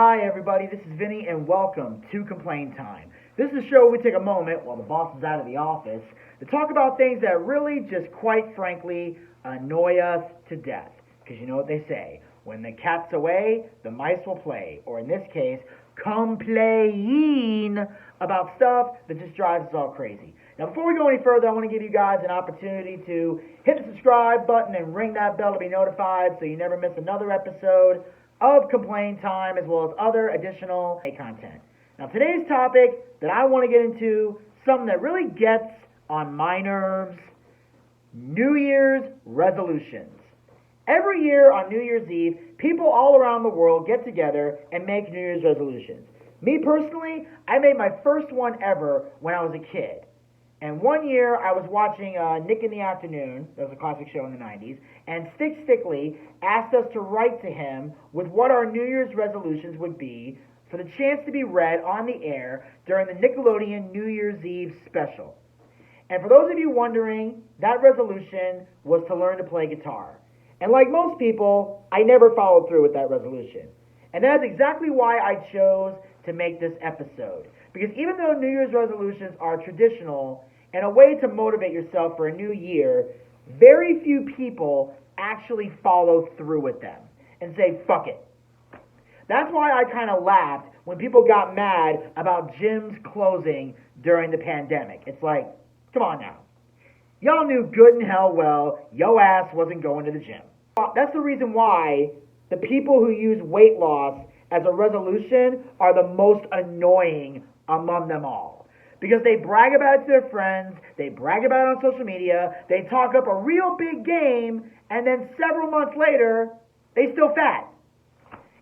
Hi everybody, this is Vinny and welcome to Complain Time. This is a show where we take a moment while the boss is out of the office to talk about things that really just quite frankly annoy us to death. Because you know what they say, when the cat's away, the mice will play. Or in this case, complain about stuff that just drives us all crazy. Now before we go any further, I want to give you guys an opportunity to hit the subscribe button and ring that bell to be notified so you never miss another episode of Complain Time, as well as other additional content. Now today's topic that I want to get into, something that really gets on my nerves, New Year's resolutions. Every year on New Year's Eve, people all around the world get together and make New Year's resolutions. Me personally, I made my first one ever when I was a kid. And one year I was watching Nick in the Afternoon, that was a classic show in the 90s, and Stick Stickley asked us to write to him with what our New Year's resolutions would be for the chance to be read on the air during the Nickelodeon New Year's Eve special. And for those of you wondering, that resolution was to learn to play guitar. And like most people, I never followed through with that resolution. And that's exactly why I chose to make this episode. Because even though New Year's resolutions are traditional and a way to motivate yourself for a new year, very few people actually follow through with them and say, fuck it. That's why I kind of laughed when people got mad about gyms closing during the pandemic. It's like, come on now. Y'all knew good and hell well yo ass wasn't going to the gym. That's the reason why the people who use weight loss as a resolution are the most annoying among them all. Because they brag about it to their friends, they brag about it on social media, they talk up a real big game, and then several months later, they still fat.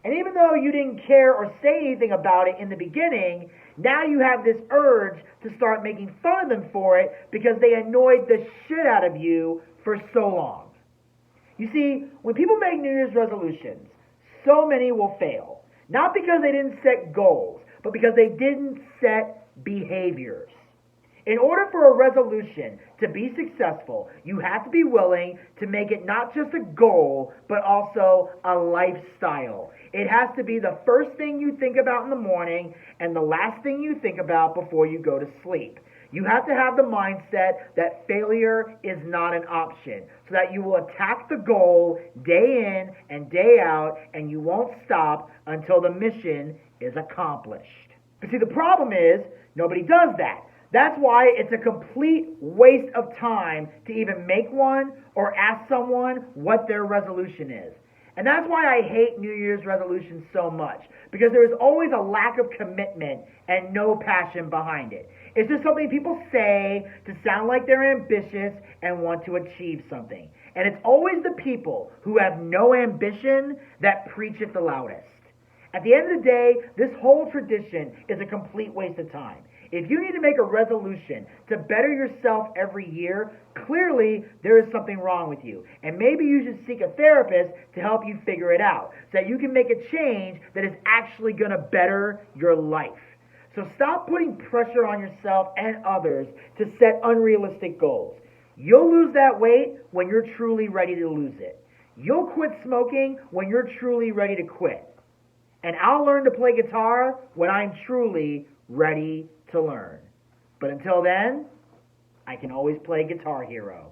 And even though you didn't care or say anything about it in the beginning, now you have this urge to start making fun of them for it because they annoyed the shit out of you for so long. You see, when people make New Year's resolutions, so many will fail. Not because they didn't set goals, but because they didn't set behaviors. In order for a resolution to be successful, you have to be willing to make it not just a goal, but also a lifestyle. It has to be the first thing you think about in the morning and the last thing you think about before you go to sleep. You have to have the mindset that failure is not an option, so that you will attack the goal day in and day out, and you won't stop until the mission is accomplished. But see, the problem is, nobody does that. That's why it's a complete waste of time to even make one or ask someone what their resolution is. And that's why I hate New Year's resolutions so much, because there is always a lack of commitment and no passion behind it. It's just something people say to sound like they're ambitious and want to achieve something. And it's always the people who have no ambition that preach it the loudest. At the end of the day, this whole tradition is a complete waste of time. If you need to make a resolution to better yourself every year, clearly there is something wrong with you. And maybe you should seek a therapist to help you figure it out, so that you can make a change that is actually going to better your life. So stop putting pressure on yourself and others to set unrealistic goals. You'll lose that weight when you're truly ready to lose it. You'll quit smoking when you're truly ready to quit. And I'll learn to play guitar when I'm truly ready to learn. But until then, I can always play Guitar Hero.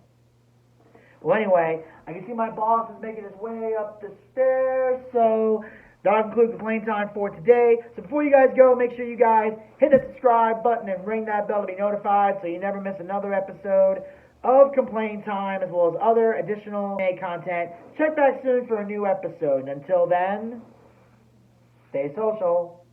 Well, anyway, I can see my boss is making his way up the stairs, so that'll conclude Complain Time for today. So before you guys go, make sure you guys hit the subscribe button and ring that bell to be notified so you never miss another episode of Complain Time, as well as other additional content. Check back soon for a new episode. And until then, stay social.